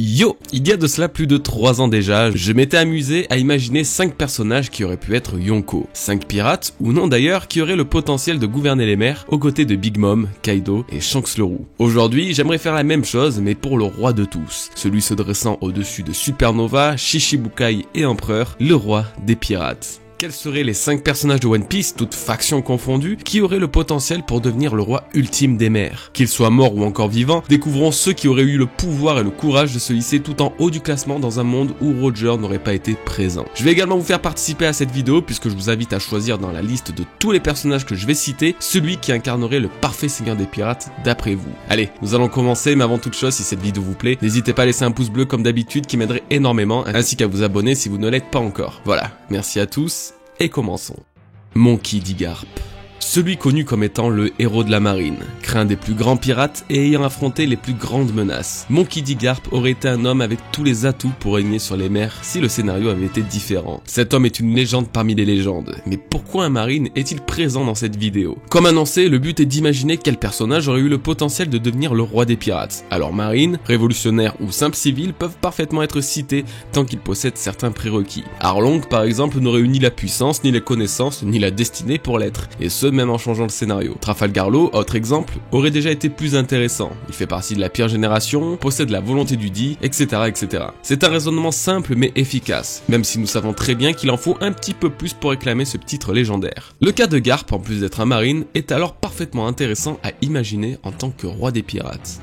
Yo, il y a de cela plus de 3 ans déjà, je m'étais amusé à imaginer 5 personnages qui auraient pu être Yonko. 5 pirates, ou non d'ailleurs, qui auraient le potentiel de gouverner les mers aux côtés de Big Mom, Kaido et Shanks le Roux. Aujourd'hui, j'aimerais faire la même chose mais pour le roi de tous, celui se dressant au-dessus de Supernova, Shichibukai et Empereur, le roi des pirates. Quels seraient les 5 personnages de One Piece, toutes factions confondues, qui auraient le potentiel pour devenir le roi ultime des mers? Qu'ils soient morts ou encore vivants, découvrons ceux qui auraient eu le pouvoir et le courage de se hisser tout en haut du classement dans un monde où Roger n'aurait pas été présent. Je vais également vous faire participer à cette vidéo puisque je vous invite à choisir dans la liste de tous les personnages que je vais citer, celui qui incarnerait le parfait seigneur des pirates d'après vous. Allez, nous allons commencer, mais avant toute chose, si cette vidéo vous plaît, n'hésitez pas à laisser un pouce bleu comme d'habitude qui m'aiderait énormément, ainsi qu'à vous abonner si vous ne l'êtes pas encore. Voilà, merci à tous. Et commençons. Monkey D. Garp. Celui connu comme étant le héros de la marine, craint des plus grands pirates et ayant affronté les plus grandes menaces. Monkey D. Garp aurait été un homme avec tous les atouts pour régner sur les mers si le scénario avait été différent. Cet homme est une légende parmi les légendes. Mais pourquoi un marine est-il présent dans cette vidéo? Comme annoncé, le but est d'imaginer quel personnage aurait eu le potentiel de devenir le roi des pirates. Alors marine, révolutionnaire ou simple civil peuvent parfaitement être cités tant qu'ils possèdent certains prérequis. Arlong par exemple n'aurait eu ni la puissance, ni les connaissances, ni la destinée pour l'être, et ce même en changeant le scénario. Trafalgar Law, autre exemple, aurait déjà été plus intéressant. Il fait partie de la pire génération, possède la volonté du dit, etc. etc. C'est un raisonnement simple mais efficace, même si nous savons très bien qu'il en faut un petit peu plus pour réclamer ce titre légendaire. Le cas de Garp, en plus d'être un marine, est alors parfaitement intéressant à imaginer en tant que roi des pirates.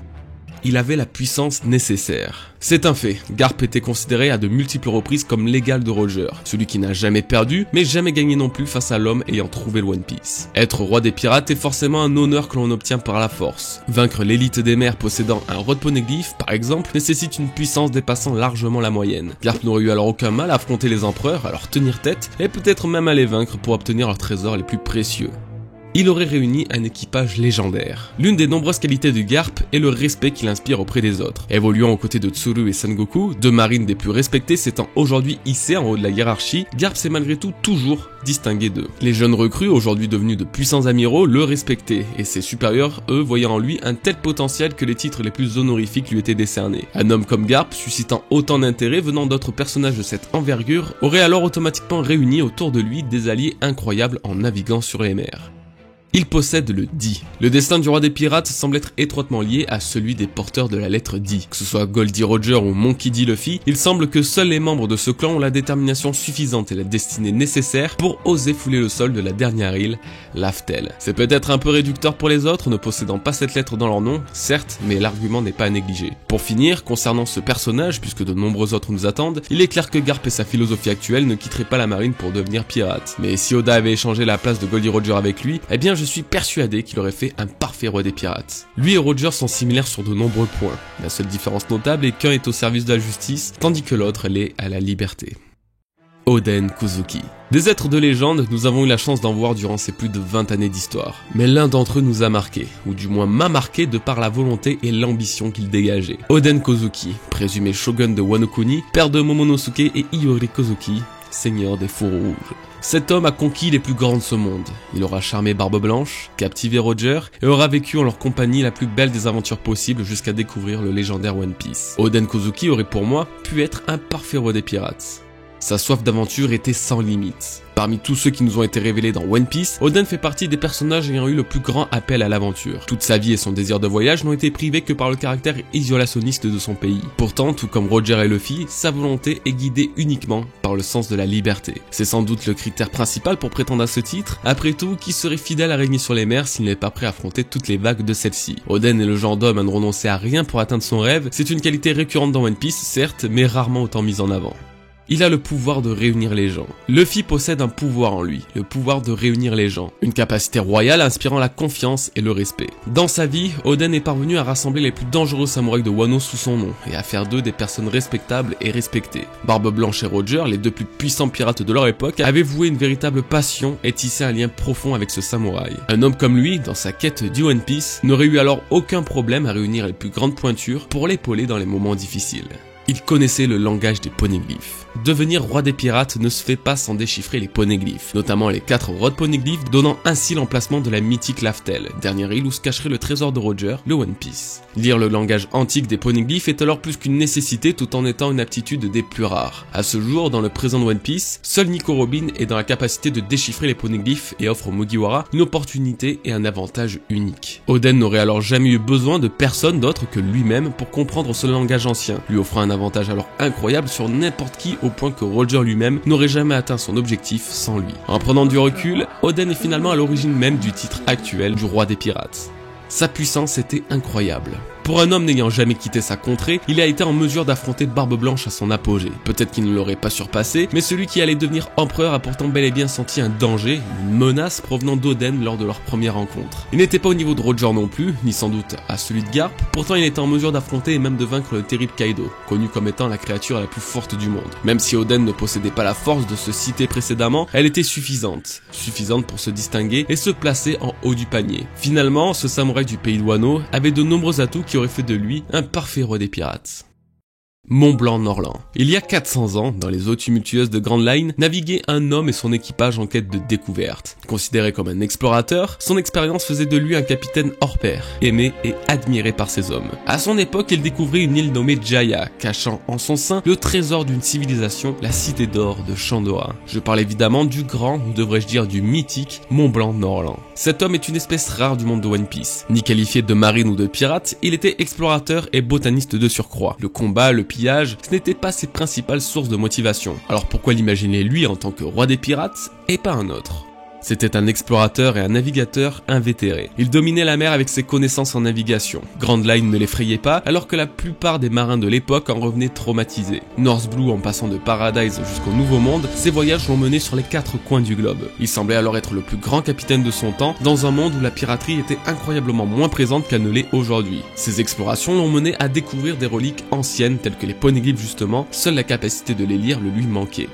Il avait la puissance nécessaire. C'est un fait, Garp était considéré à de multiples reprises comme l'égal de Roger, celui qui n'a jamais perdu, mais jamais gagné non plus face à l'homme ayant trouvé le One Piece. Être roi des pirates est forcément un honneur que l'on obtient par la force. Vaincre l'élite des mers possédant un Rod Poneglyph, par exemple, nécessite une puissance dépassant largement la moyenne. Garp n'aurait eu alors aucun mal à affronter les empereurs, à leur tenir tête, et peut-être même à les vaincre pour obtenir leurs trésors les plus précieux. Il aurait réuni un équipage légendaire. L'une des nombreuses qualités de Garp est le respect qu'il inspire auprès des autres. Évoluant aux côtés de Tsuru et Sengoku, deux marines des plus respectées s'étant aujourd'hui hissées en haut de la hiérarchie, Garp s'est malgré tout toujours distingué d'eux. Les jeunes recrues, aujourd'hui devenus de puissants amiraux, le respectaient, et ses supérieurs, eux, voyaient en lui un tel potentiel que les titres les plus honorifiques lui étaient décernés. Un homme comme Garp, suscitant autant d'intérêt venant d'autres personnages de cette envergure, aurait alors automatiquement réuni autour de lui des alliés incroyables en naviguant sur les mers. Il possède le Di. Le destin du roi des pirates semble être étroitement lié à celui des porteurs de la lettre Di. Que ce soit Goldie Roger ou Monkey D. Luffy, il semble que seuls les membres de ce clan ont la détermination suffisante et la destinée nécessaire pour oser fouler le sol de la dernière île, Laftel. C'est peut-être un peu réducteur pour les autres, ne possédant pas cette lettre dans leur nom, certes, mais l'argument n'est pas à négliger. Pour finir, concernant ce personnage, puisque de nombreux autres nous attendent, il est clair que Garp et sa philosophie actuelle ne quitteraient pas la marine pour devenir pirate. Mais si Oda avait échangé la place de Goldie Roger avec lui, eh bien je suis persuadé qu'il aurait fait un parfait roi des pirates. Lui et Roger sont similaires sur de nombreux points. La seule différence notable est qu'un est au service de la justice, tandis que l'autre l'est à la liberté. Oden Kozuki. Des êtres de légende, nous avons eu la chance d'en voir durant ces plus de 20 années d'histoire. Mais l'un d'entre eux nous a marqué, ou du moins m'a marqué de par la volonté et l'ambition qu'il dégageait. Oden Kozuki, présumé shogun de Wano Kuni, père de Momonosuke et Hiyori Kozuki, seigneur des Fours Rouges. Cet homme a conquis les plus grands de ce monde. Il aura charmé Barbe Blanche, captivé Roger, et aura vécu en leur compagnie la plus belle des aventures possibles jusqu'à découvrir le légendaire One Piece. Oden Kozuki aurait pour moi pu être un parfait roi des pirates. Sa soif d'aventure était sans limite. Parmi tous ceux qui nous ont été révélés dans One Piece, Oden fait partie des personnages ayant eu le plus grand appel à l'aventure. Toute sa vie et son désir de voyage n'ont été privés que par le caractère isolationniste de son pays. Pourtant, tout comme Roger et Luffy, sa volonté est guidée uniquement par le sens de la liberté. C'est sans doute le critère principal pour prétendre à ce titre. Après tout, qui serait fidèle à régner sur les mers s'il n'est pas prêt à affronter toutes les vagues de celle-ci? Oden est le genre d'homme à ne renoncer à rien pour atteindre son rêve. C'est une qualité récurrente dans One Piece, certes, mais rarement autant mise en avant. Il a le pouvoir de réunir les gens. Luffy possède un pouvoir en lui, le pouvoir de réunir les gens. Une capacité royale inspirant la confiance et le respect. Dans sa vie, Oden est parvenu à rassembler les plus dangereux samouraïs de Wano sous son nom, et à faire d'eux des personnes respectables et respectées. Barbe Blanche et Roger, les deux plus puissants pirates de leur époque, avaient voué une véritable passion et tissé un lien profond avec ce samouraï. Un homme comme lui, dans sa quête du One Piece, n'aurait eu alors aucun problème à réunir les plus grandes pointures pour l'épauler dans les moments difficiles. Il connaissait le langage des poneglyphes. Devenir roi des pirates ne se fait pas sans déchiffrer les poneglyphes, notamment les 4 rods poneglyphes, donnant ainsi l'emplacement de la mythique Laftel, dernière île où se cacherait le trésor de Roger, le One Piece. Lire le langage antique des poneglyphes est alors plus qu'une nécessité tout en étant une aptitude des plus rares. À ce jour, dans le présent de One Piece, seul Nico Robin est dans la capacité de déchiffrer les poneglyphes et offre aux Mugiwara une opportunité et un avantage unique. Oden n'aurait alors jamais eu besoin de personne d'autre que lui-même pour comprendre ce langage ancien, lui offrant un avantage alors incroyable sur n'importe qui au point que Roger lui-même n'aurait jamais atteint son objectif sans lui. En prenant du recul, Oden est finalement à l'origine même du titre actuel du roi des pirates. Sa puissance était incroyable. Pour un homme n'ayant jamais quitté sa contrée, il a été en mesure d'affronter Barbe Blanche à son apogée. Peut-être qu'il ne l'aurait pas surpassé, mais celui qui allait devenir empereur a pourtant bel et bien senti un danger, une menace provenant d'Oden lors de leur première rencontre. Il n'était pas au niveau de Roger non plus, ni sans doute à celui de Garp, pourtant il était en mesure d'affronter et même de vaincre le terrible Kaido, connu comme étant la créature la plus forte du monde. Même si Oden ne possédait pas la force de se citer précédemment, elle était suffisante pour se distinguer et se placer en haut du panier. Finalement, ce samouraï du pays de Wano avait de nombreux atouts qui aurait fait de lui un parfait roi des pirates. Mont Blanc Norland. Il y a 400 ans, dans les eaux tumultueuses de Grand Line, naviguait un homme et son équipage en quête de découverte. Considéré comme un explorateur, son expérience faisait de lui un capitaine hors pair, aimé et admiré par ses hommes. À son époque, il découvrit une île nommée Jaya, cachant en son sein le trésor d'une civilisation, la cité d'or de Shandoa. Je parle évidemment du grand, ou devrais-je dire du mythique, Mont Blanc Norland. Cet homme est une espèce rare du monde de One Piece. Ni qualifié de marine ou de pirate, il était explorateur et botaniste de surcroît. Le combat, le pillage, ce n'était pas ses principales sources de motivation. Alors pourquoi l'imaginer lui en tant que roi des pirates et pas un autre ? C'était un explorateur et un navigateur invétéré. Il dominait la mer avec ses connaissances en navigation. Grand Line ne l'effrayait pas, alors que la plupart des marins de l'époque en revenaient traumatisés. North Blue en passant de Paradise jusqu'au Nouveau Monde, ses voyages l'ont mené sur les 4 coins du globe. Il semblait alors être le plus grand capitaine de son temps, dans un monde où la piraterie était incroyablement moins présente qu'elle ne l'est aujourd'hui. Ses explorations l'ont mené à découvrir des reliques anciennes telles que les poneglyphes justement, seule la capacité de les lire le lui manquait.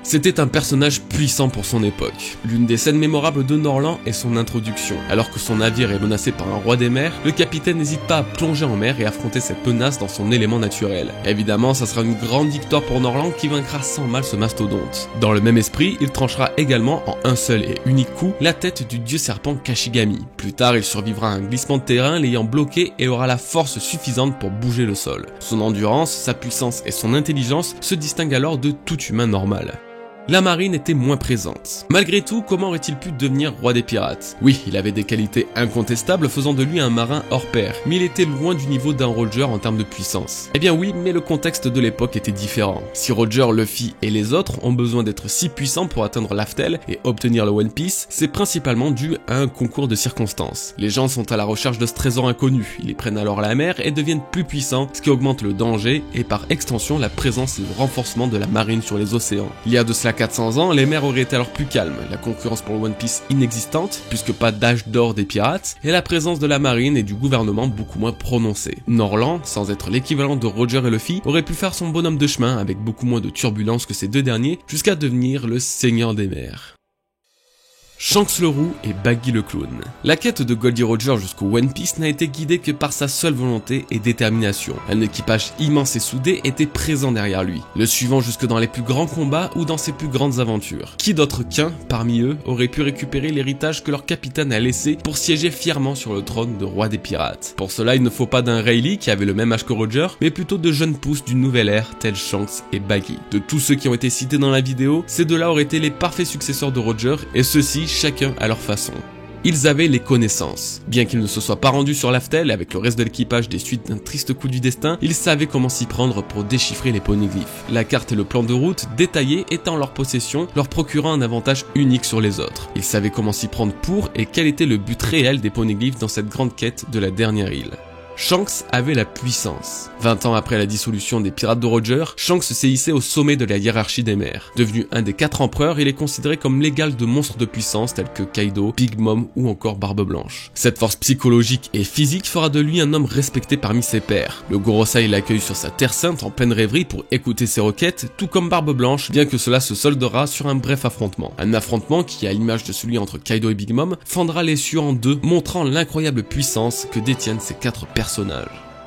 C'était un personnage puissant pour son époque. L'une des scènes mémorables de Norland est son introduction. Alors que son navire est menacé par un roi des mers, le capitaine n'hésite pas à plonger en mer et affronter cette menace dans son élément naturel. Évidemment, ça sera une grande victoire pour Norland qui vaincra sans mal ce mastodonte. Dans le même esprit, il tranchera également en un seul et unique coup la tête du dieu serpent Kashigami. Plus tard, il survivra à un glissement de terrain l'ayant bloqué et aura la force suffisante pour bouger le sol. Son endurance, sa puissance et son intelligence se distinguent alors de tout humain normal. La marine était moins présente. Malgré tout, comment aurait-il pu devenir roi des pirates? Oui, il avait des qualités incontestables faisant de lui un marin hors pair, mais il était loin du niveau d'un Roger en termes de puissance. Eh bien oui, mais le contexte de l'époque était différent. Si Roger, Luffy et les autres ont besoin d'être si puissants pour atteindre Laftel et obtenir le One Piece, c'est principalement dû à un concours de circonstances. Les gens sont à la recherche de ce trésor inconnu, ils prennent alors la mer et deviennent plus puissants, ce qui augmente le danger et par extension la présence et le renforcement de la marine sur les océans. Il y a de cela 400 ans, les mers auraient été alors plus calmes, la concurrence pour le One Piece inexistante, puisque pas d'âge d'or des pirates, et la présence de la marine et du gouvernement beaucoup moins prononcée. Norland, sans être l'équivalent de Roger et Luffy, aurait pu faire son bonhomme de chemin avec beaucoup moins de turbulences que ces deux derniers, jusqu'à devenir le seigneur des mers. Shanks le Roux et Baggy le Clown. La quête de Goldie Roger jusqu'au One Piece n'a été guidée que par sa seule volonté et détermination. Un équipage immense et soudé était présent derrière lui, le suivant jusque dans les plus grands combats ou dans ses plus grandes aventures. Qui d'autre qu'un, parmi eux, aurait pu récupérer l'héritage que leur capitaine a laissé pour siéger fièrement sur le trône de roi des pirates. Pour cela, il ne faut pas d'un Rayleigh qui avait le même âge que Roger, mais plutôt de jeunes pousses d'une nouvelle ère tels Shanks et Baggy. De tous ceux qui ont été cités dans la vidéo, ces deux-là auraient été les parfaits successeurs de Roger, et ceux-ci chacun à leur façon. Ils avaient les connaissances. Bien qu'ils ne se soient pas rendus sur Laftel avec le reste de l'équipage des suites d'un triste coup du destin, ils savaient comment s'y prendre pour déchiffrer les poneglyphes. La carte et le plan de route détaillé étant en leur possession, leur procurant un avantage unique sur les autres. Ils savaient comment s'y prendre pour et quel était le but réel des poneglyphes dans cette grande quête de la dernière île. Shanks avait la puissance. 20 ans après la dissolution des pirates de Roger, Shanks s'est hissé au sommet de la hiérarchie des mers. Devenu un des 4 empereurs, il est considéré comme l'égal de monstres de puissance tels que Kaido, Big Mom ou encore Barbe Blanche. Cette force psychologique et physique fera de lui un homme respecté parmi ses pairs. Le Gorosei l'accueille sur sa terre sainte en pleine rêverie pour écouter ses requêtes, tout comme Barbe Blanche, bien que cela se soldera sur un bref affrontement. Un affrontement qui, à l'image de celui entre Kaido et Big Mom, fendra les cieux en deux, montrant l'incroyable puissance que détiennent ces 4 personnages.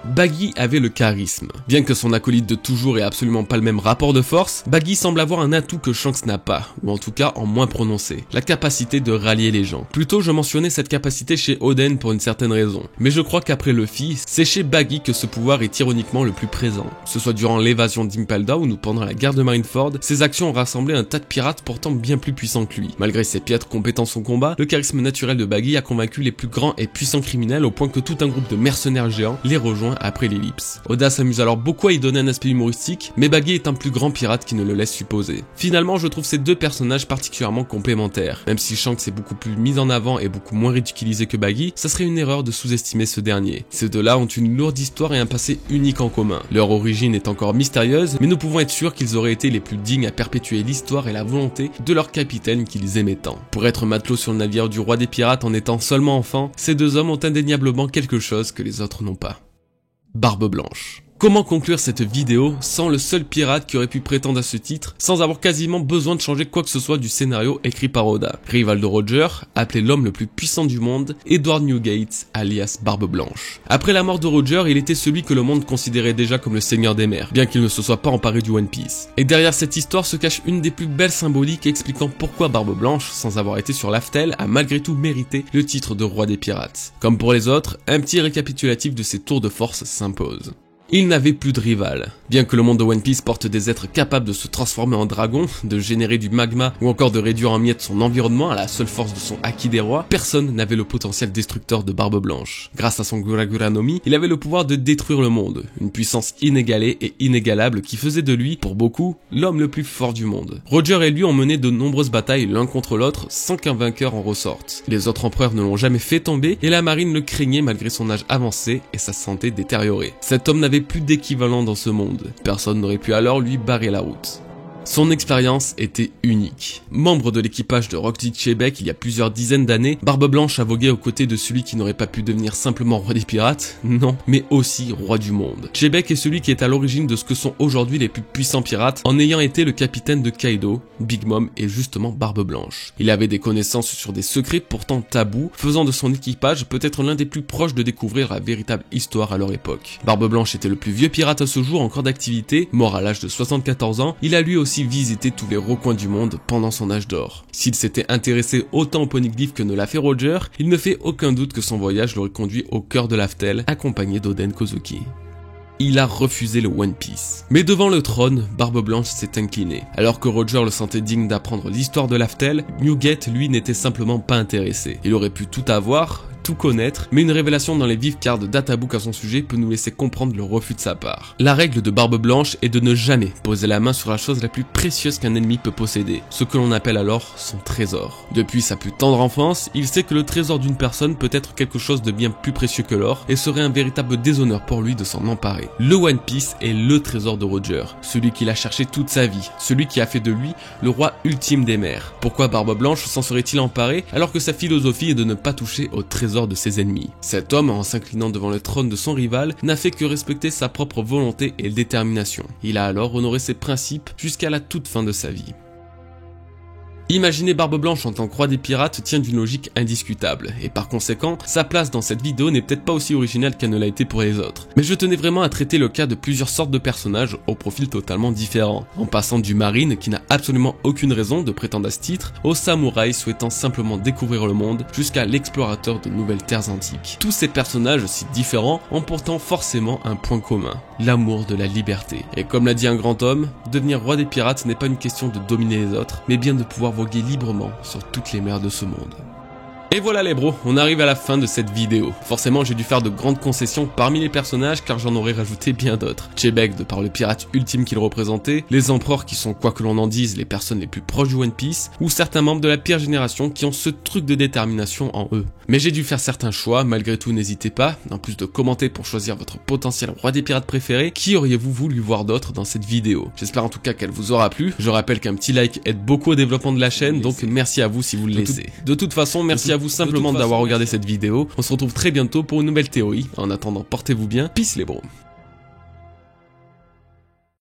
Baggy avait le charisme. Bien que son acolyte de toujours ait absolument pas le même rapport de force, Baggy semble avoir un atout que Shanks n'a pas, ou en tout cas en moins prononcé, la capacité de rallier les gens. Plutôt je mentionnais cette capacité chez Oden pour une certaine raison, mais je crois qu'après Luffy, c'est chez Baggy que ce pouvoir est ironiquement le plus présent. Que ce soit durant l'évasion d'Impel Down ou pendant la guerre de Marineford, ses actions ont rassemblé un tas de pirates pourtant bien plus puissants que lui. Malgré ses piètres compétences au combat, le charisme naturel de Baggy a convaincu les plus grands et puissants criminels au point que tout un groupe de mercenaires géants les rejoint après l'ellipse. Oda s'amuse alors beaucoup à y donner un aspect humoristique, mais Baggy est un plus grand pirate qui ne le laisse supposer. Finalement, je trouve ces deux personnages particulièrement complémentaires. Même si Shanks est beaucoup plus mis en avant et beaucoup moins ridiculisé que Baggy, ça serait une erreur de sous-estimer ce dernier. Ces deux-là ont une lourde histoire et un passé unique en commun. Leur origine est encore mystérieuse, mais nous pouvons être sûrs qu'ils auraient été les plus dignes à perpétuer l'histoire et la volonté de leur capitaine qu'ils aimaient tant. Pour être matelot sur le navire du roi des pirates en étant seulement enfant, ces deux hommes ont indéniablement quelque chose que les autres n'ont pas. Barbe Blanche. Comment conclure cette vidéo sans le seul pirate qui aurait pu prétendre à ce titre, sans avoir quasiment besoin de changer quoi que ce soit du scénario écrit par Oda. Rival de Roger, appelé l'homme le plus puissant du monde, Edward Newgate, alias Barbe Blanche. Après la mort de Roger, il était celui que le monde considérait déjà comme le seigneur des mers, bien qu'il ne se soit pas emparé du One Piece. Et derrière cette histoire se cache une des plus belles symboliques expliquant pourquoi Barbe Blanche, sans avoir été sur l'Aftel, a malgré tout mérité le titre de roi des pirates. Comme pour les autres, un petit récapitulatif de ses tours de force s'impose. Il n'avait plus de rival. Bien que le monde de One Piece porte des êtres capables de se transformer en dragon, de générer du magma ou encore de réduire en miettes son environnement à la seule force de son Haki des rois, personne n'avait le potentiel destructeur de Barbe Blanche. Grâce à son Gura no Mi, il avait le pouvoir de détruire le monde, une puissance inégalée et inégalable qui faisait de lui, pour beaucoup, l'homme le plus fort du monde. Roger et lui ont mené de nombreuses batailles l'un contre l'autre sans qu'un vainqueur en ressorte. Les autres empereurs ne l'ont jamais fait tomber et la marine le craignait malgré son âge avancé et sa santé détériorée. Cet homme n'avait plus d'équivalent dans ce monde. Personne n'aurait pu alors lui barrer la route. Son expérience était unique. Membre de l'équipage de Roxy Chebek il y a plusieurs dizaines d'années, Barbe Blanche a vogué aux côtés de celui qui n'aurait pas pu devenir simplement roi des pirates, non, mais aussi roi du monde. Chebek est celui qui est à l'origine de ce que sont aujourd'hui les plus puissants pirates, en ayant été le capitaine de Kaido, Big Mom et justement Barbe Blanche. Il avait des connaissances sur des secrets pourtant tabous, faisant de son équipage peut-être l'un des plus proches de découvrir la véritable histoire à leur époque. Barbe Blanche était le plus vieux pirate à ce jour encore d'activité, mort à l'âge de 74 ans, il a lui aussi visité tous les recoins du monde pendant son âge d'or. S'il s'était intéressé autant au poneglyph que ne l'a fait Roger, il ne fait aucun doute que son voyage l'aurait conduit au cœur de l'Aftel, accompagné d'Oden Kozuki. Il a refusé le One Piece. Mais devant le trône, Barbe Blanche s'est incliné. Alors que Roger le sentait digne d'apprendre l'histoire de l'Aftel, Newgate, lui, n'était simplement pas intéressé. Il aurait pu tout avoir, tout connaître, mais une révélation dans les vives cartes de Databook à son sujet peut nous laisser comprendre le refus de sa part. La règle de Barbe Blanche est de ne jamais poser la main sur la chose la plus précieuse qu'un ennemi peut posséder, ce que l'on appelle alors son trésor. Depuis sa plus tendre enfance, il sait que le trésor d'une personne peut être quelque chose de bien plus précieux que l'or, et serait un véritable déshonneur pour lui de s'en emparer. Le One Piece est le trésor de Roger, celui qu'il a cherché toute sa vie, celui qui a fait de lui le roi ultime des mers. Pourquoi Barbe Blanche s'en serait-il emparé alors que sa philosophie est de ne pas toucher au trésor de ses ennemis? Cet homme, en s'inclinant devant le trône de son rival, n'a fait que respecter sa propre volonté et détermination. Il a alors honoré ses principes jusqu'à la toute fin de sa vie. Imaginer Barbe Blanche en tant que roi des pirates tient d'une logique indiscutable, et par conséquent, sa place dans cette vidéo n'est peut-être pas aussi originale qu'elle ne l'a été pour les autres. Mais je tenais vraiment à traiter le cas de plusieurs sortes de personnages au profil totalement différent, en passant du marine qui n'a absolument aucune raison de prétendre à ce titre, au samouraï souhaitant simplement découvrir le monde, jusqu'à l'explorateur de nouvelles terres antiques. Tous ces personnages si différents ont pourtant forcément un point commun, l'amour de la liberté. Et comme l'a dit un grand homme, devenir roi des pirates n'est pas une question de dominer les autres, mais bien de pouvoir voguer librement sur toutes les mers de ce monde. Et voilà les bros, on arrive à la fin de cette vidéo. Forcément j'ai dû faire de grandes concessions parmi les personnages car j'en aurais rajouté bien d'autres. Chebek de par le pirate ultime qu'il représentait, les empereurs qui sont quoi que l'on en dise les personnes les plus proches du One Piece, ou certains membres de la pire génération qui ont ce truc de détermination en eux. Mais j'ai dû faire certains choix, malgré tout n'hésitez pas, en plus de commenter pour choisir votre potentiel roi des pirates préféré, qui auriez-vous voulu voir d'autres dans cette vidéo? J'espère en tout cas qu'elle vous aura plu, je rappelle qu'un petit like aide beaucoup au développement de la chaîne, donc merci à vous si vous le laissez. De toute façon, merci à vous simplement d'avoir regardé cette vidéo, on se retrouve très bientôt pour une nouvelle théorie, en attendant portez-vous bien, peace les bros.